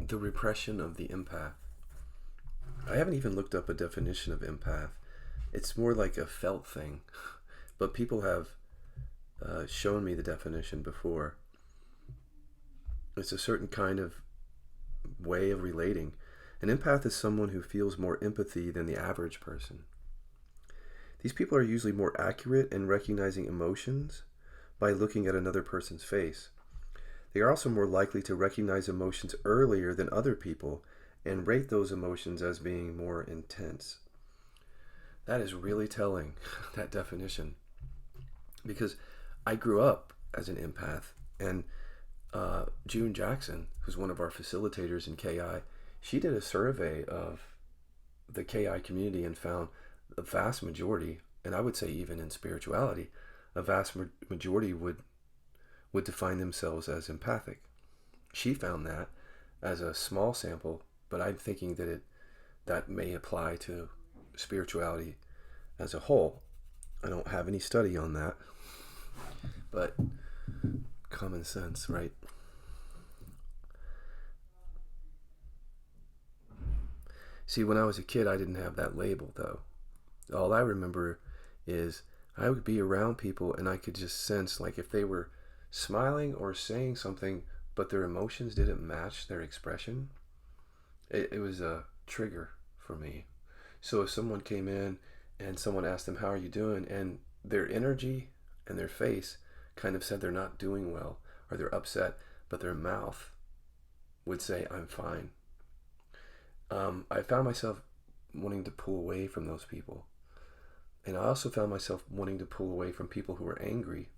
The repression of the empath. I haven't even looked up a definition of empath. It's more like a felt thing, but people have shown me the definition before. It's a certain kind of way of relating. An empath is someone who feels more empathy than the average person. These people are usually more accurate in recognizing emotions by looking at another person's face. They are also more likely to recognize emotions earlier than other people and rate those emotions as being more intense. That is really telling, that definition. Because I grew up as an empath, and June Jackson, who's one of our facilitators in KI, she did a survey of the KI community and found a vast majority, and I would say even in spirituality, a vast majority would define themselves as empathic. She found that as a small sample, but I'm thinking that may apply to spirituality as a whole. I don't have any study on that, but common sense, right? See, when I was a kid, I didn't have that label, though. All I remember is I would be around people and I could just sense, like, if they were smiling or saying something, but their emotions didn't match their expression, it was a trigger for me. So if someone came in and someone asked them, "How are you doing?" and their energy and their face kind of said they're not doing well or they're upset, but their mouth would say, "I'm fine." I found myself wanting to pull away from those people. And I also found myself wanting to pull away from people who were angry,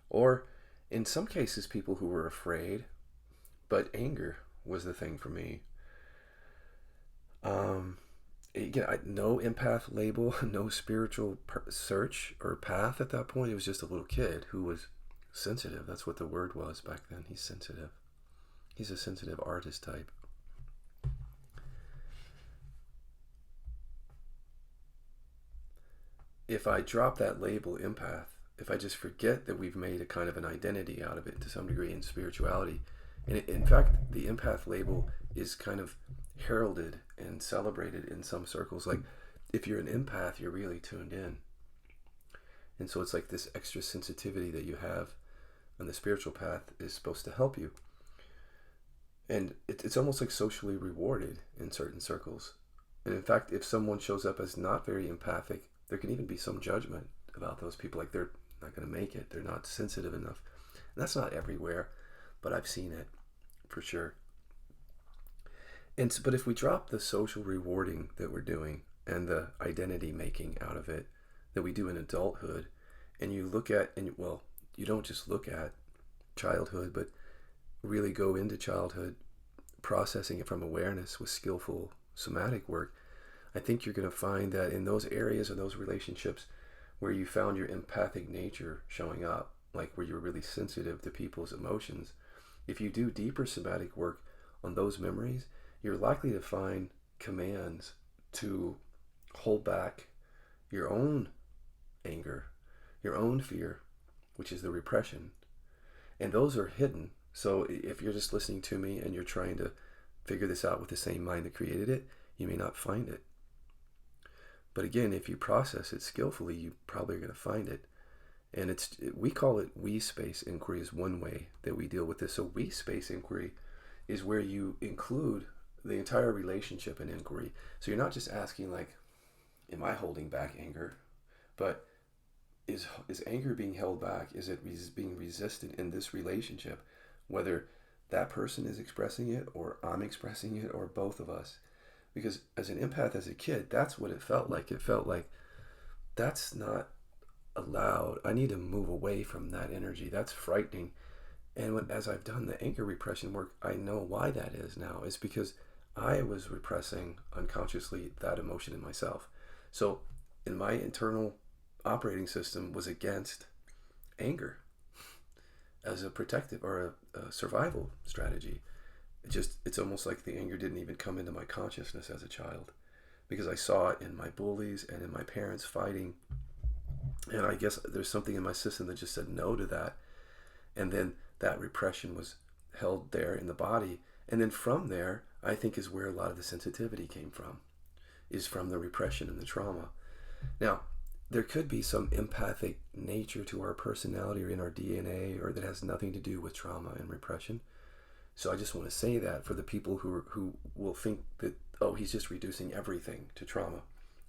or in some cases, people who were afraid, but anger was the thing for me. Again, no empath label, no spiritual search or path at that point. It was just a little kid who was sensitive. That's what the word was back then. He's sensitive. He's a sensitive artist type. If I drop that label empath, if I just forget that we've made a kind of an identity out of it to some degree in spirituality, and in fact, the empath label is kind of heralded and celebrated in some circles. Like, if you're an empath, you're really tuned in. And so it's like this extra sensitivity that you have on the spiritual path is supposed to help you. And it's almost like socially rewarded in certain circles. And in fact, if someone shows up as not very empathic, there can even be some judgment about those people, like they're not going to make it, they're not sensitive enough. And that's not everywhere, but I've seen it for sure. And so, but if we drop the social rewarding that we're doing and the identity making out of it that we do in adulthood, and you look at, and well, you don't just look at childhood, but really go into childhood, processing it from awareness with skillful somatic work, I think you're going to find that in those areas or those relationships where you found your empathic nature showing up, like where you're really sensitive to people's emotions, if you do deeper somatic work on those memories, you're likely to find commands to hold back your own anger, your own fear, which is the repression. And those are hidden. So if you're just listening to me and you're trying to figure this out with the same mind that created it, you may not find it. But again, if you process it skillfully, you probably are going to find it. And we call it we space inquiry is one way that we deal with this. So we space inquiry is where you include the entire relationship in inquiry. So you're not just asking, like, am I holding back anger? But is anger being held back? Is it being resisted in this relationship? Whether that person is expressing it or I'm expressing it or both of us. Because as an empath, as a kid, that's what it felt like. It felt like that's not allowed. I need to move away from that energy. That's frightening. And as I've done the anger repression work, I know why that is now. It's because I was repressing unconsciously that emotion in myself. So in my internal operating system was against anger as a protective or a survival strategy. It's almost like the anger didn't even come into my consciousness as a child because I saw it in my bullies and in my parents fighting. And I guess there's something in my system that just said no to that. And then that repression was held there in the body. And then from there, I think is where a lot of the sensitivity came from, is from the repression and the trauma. Now, there could be some empathic nature to our personality or in our DNA, or that has nothing to do with trauma and repression. So I just want to say that for the people who will think that, oh, he's just reducing everything to trauma.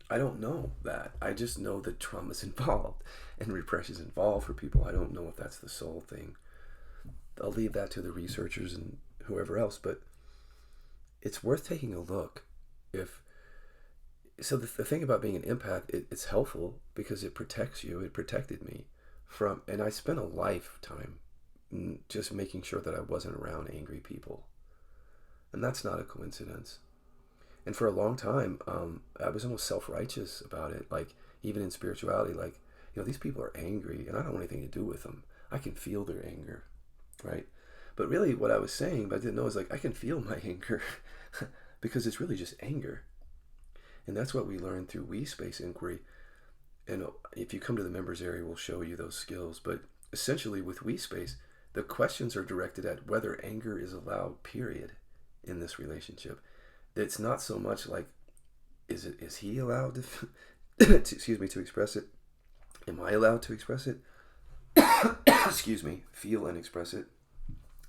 I don't know that. I just know that trauma's involved and repression's involved for people. I don't know if that's the sole thing. I'll leave that to the researchers and whoever else, but it's worth taking a look. So the thing about being an empath, it's helpful because it protects you. It protected me from, and I spent a lifetime just making sure that I wasn't around angry people. And that's not a coincidence. And for a long time, I was almost self-righteous about it. Like, even in spirituality, like, these people are angry and I don't want anything to do with them. I can feel their anger, right? But really what I was saying, but I didn't know, is like, I can feel my anger because it's really just anger. And that's what we learned through we-space inquiry. And if you come to the members area, we'll show you those skills. But essentially with we-space, the questions are directed at whether anger is allowed, period, in this relationship. It's not so much like, is he allowed to express it? Am I allowed to express it? Feel and express it.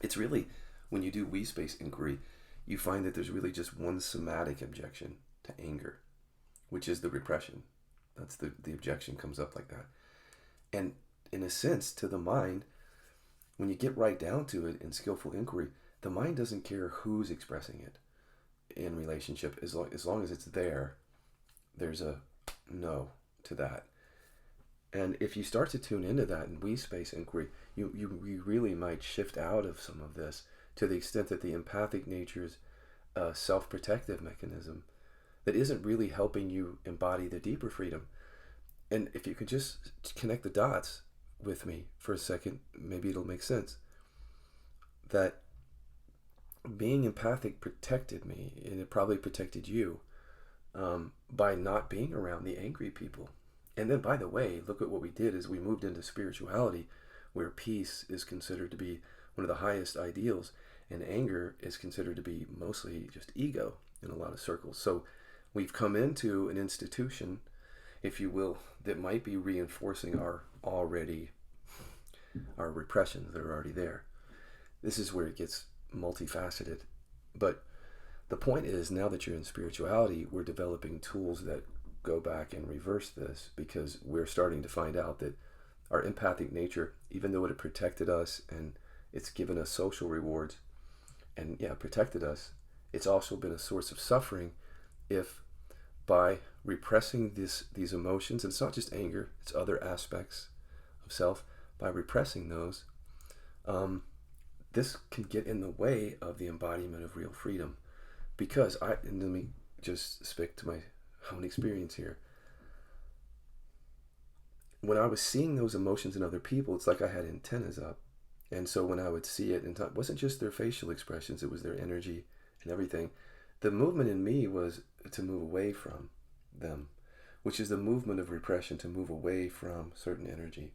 It's really, when you do we-space inquiry, you find that there's really just one somatic objection to anger, which is the repression. That's the objection comes up like that. And in a sense, to the mind, when you get right down to it in skillful inquiry, the mind doesn't care who's expressing it in relationship. As long as it's there, there's a no to that. And if you start to tune into that in we-space inquiry, you really might shift out of some of this to the extent that the empathic nature's self-protective mechanism that isn't really helping you embody the deeper freedom. And if you could just connect the dots with me for a second, maybe it'll make sense. That being empathic protected me, and it probably protected you by not being around the angry people. And then, by the way, look at what we did is we moved into spirituality, where peace is considered to be one of the highest ideals, and anger is considered to be mostly just ego in a lot of circles. So we've come into an institution, if you will, that might be reinforcing our repressions that are already there. This is where it gets multifaceted. But the point is, now that you're in spirituality, we're developing tools that go back and reverse this, because we're starting to find out that our empathic nature, even though it protected us and it's given us social rewards and protected us, it's also been a source of suffering if by repressing these emotions, and it's not just anger, it's other aspects of self, by repressing those, this can get in the way of the embodiment of real freedom. Because and let me just speak to my own experience here. When I was seeing those emotions in other people, it's like I had antennas up. And so when I would see it, it wasn't just their facial expressions, it was their energy and everything. The movement in me was to move away from them, which is the movement of repression, to move away from certain energy.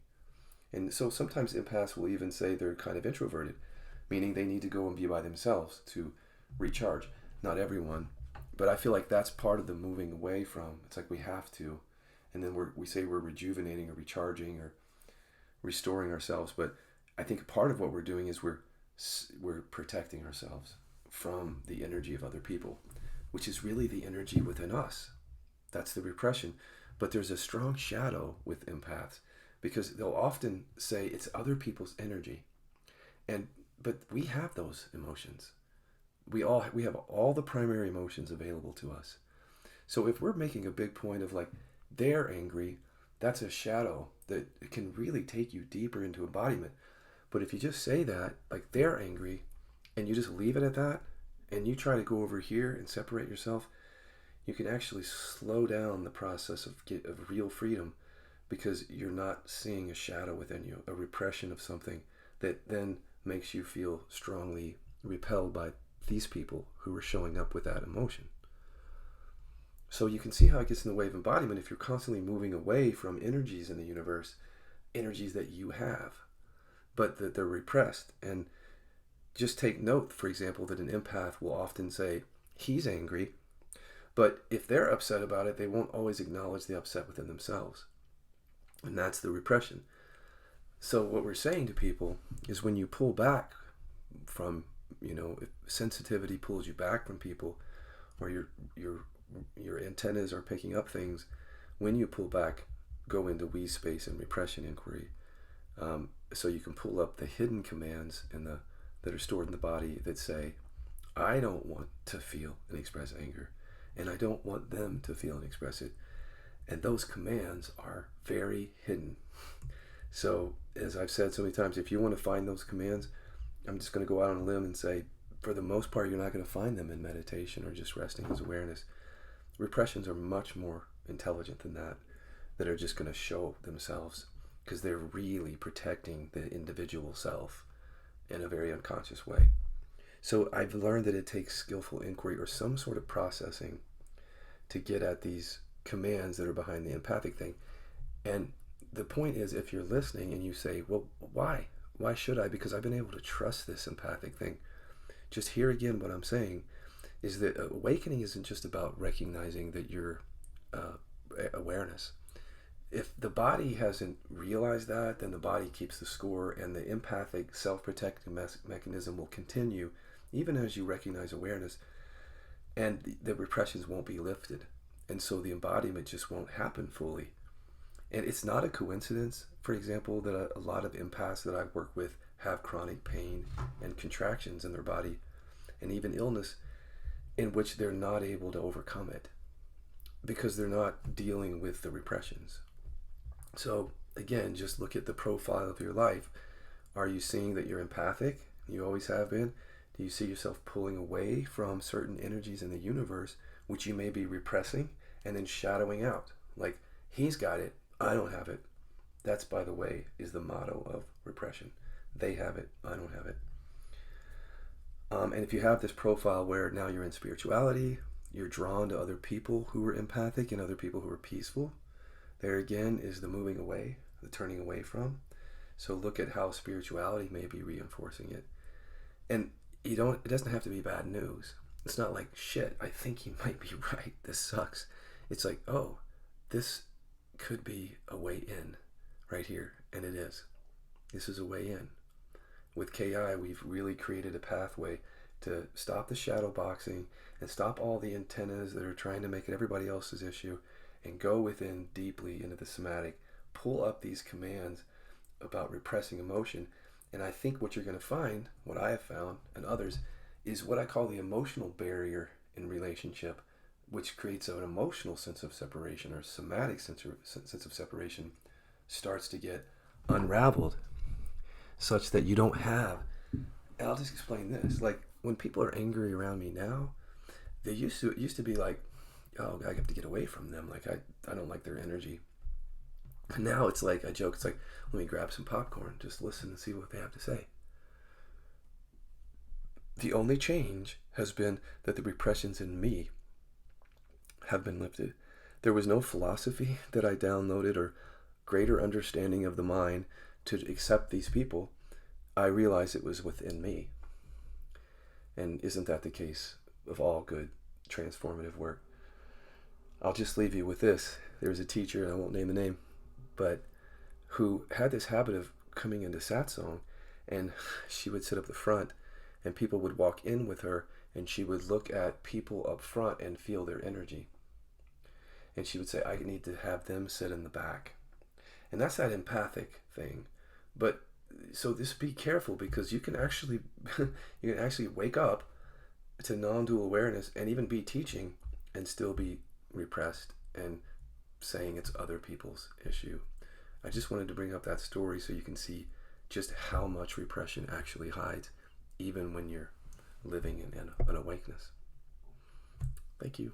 And so sometimes empaths will even say they're kind of introverted, meaning they need to go and be by themselves to recharge. Not everyone, but I feel like that's part of the moving away from. It's like we have to, and then we say we're rejuvenating or recharging or restoring ourselves. But I think part of what we're doing is we're protecting ourselves from the energy of other people, which is really the energy within us. That's the repression. But there's a strong shadow with empaths, because they'll often say it's other people's energy, but we have those emotions. We have all the primary emotions available to us. So if we're making a big point of like, they're angry, that's a shadow that can really take you deeper into embodiment. But if you just say that, like, they're angry, and you just leave it at that, and you try to go over here and separate yourself, you can actually slow down the process of real freedom, because you're not seeing a shadow within you, a repression of something that then makes you feel strongly repelled by these people who are showing up with that emotion. So you can see how it gets in the way of embodiment if you're constantly moving away from energies in the universe, energies that you have, but that they're repressed. And just take note, for example, that an empath will often say, he's angry, but if they're upset about it, they won't always acknowledge the upset within themselves. And that's the repression. So what we're saying to people is when you pull back from, if sensitivity pulls you back from people, or your antennas are picking up things, when you pull back, go into we space and repression inquiry. So you can pull up the hidden commands that are stored in the body that say, I don't want to feel and express anger, and I don't want them to feel and express it. And those commands are very hidden. So, as I've said so many times, if you want to find those commands, I'm just going to go out on a limb and say, for the most part, you're not going to find them in meditation or just resting as awareness. Repressions are much more intelligent than that are just going to show themselves, because they're really protecting the individual self in a very unconscious way. So I've learned that it takes skillful inquiry or some sort of processing to get at these commands that are behind the empathic thing. And the point is, if you're listening and you say, well, why? Why should I? Because I've been able to trust this empathic thing. Just hear again what I'm saying is that awakening isn't just about recognizing that you're awareness. If the body hasn't realized that, then the body keeps the score, and the empathic self-protecting mechanism will continue even as you recognize awareness, and the repressions won't be lifted. And so the embodiment just won't happen fully. And it's not a coincidence, for example, that a lot of empaths that I work with have chronic pain and contractions in their body, and even illness, in which they're not able to overcome it because they're not dealing with the repressions. So again, just look at the profile of your life. Are you seeing that you're empathic? You always have been. Do you see yourself pulling away from certain energies in the universe, which you may be repressing and then shadowing out? Like, he's got it, I don't have it. That's, by the way, is the motto of repression. They have it, I don't have it. And if you have this profile where now you're in spirituality, you're drawn to other people who are empathic and other people who are peaceful, there again is the moving away, the turning away from. So look at how spirituality may be reinforcing it. And it doesn't have to be bad news. It's not like, shit, I think he might be right, this sucks. It's like, oh, this could be a way in right here, and it is. This is a way in. With KI, we've really created a pathway to stop the shadow boxing and stop all the antennas that are trying to make it everybody else's issue, and go within deeply into the somatic, pull up these commands about repressing emotion. And I think what you're going to find, what I have found and others, is what I call the emotional barrier in relationship, which creates an emotional sense of separation, or somatic sense of separation, starts to get unraveled, such that you don't have. And I'll just explain this. Like, when people are angry around me now, it used to be like, oh, I have to get away from them. Like, I don't like their energy. And now it's like, I joke, it's like, let me grab some popcorn, just listen and see what they have to say. The only change has been that the repressions in me have been lifted. There was no philosophy that I downloaded or greater understanding of the mind to accept these people. I realized it was within me. And isn't that the case of all good transformative work? I'll just leave you with this. There was a teacher, and I won't name the name, but who had this habit of coming into satsang, and she would sit up the front, and people would walk in with her, and she would look at people up front and feel their energy. And she would say, I need to have them sit in the back. And that's that empathic thing. But so just be careful, because you can actually wake up to non-dual awareness and even be teaching and still be repressed and saying it's other people's issue. I just wanted to bring up that story so you can see just how much repression actually hides, even when you're living in an awakeness. Thank you.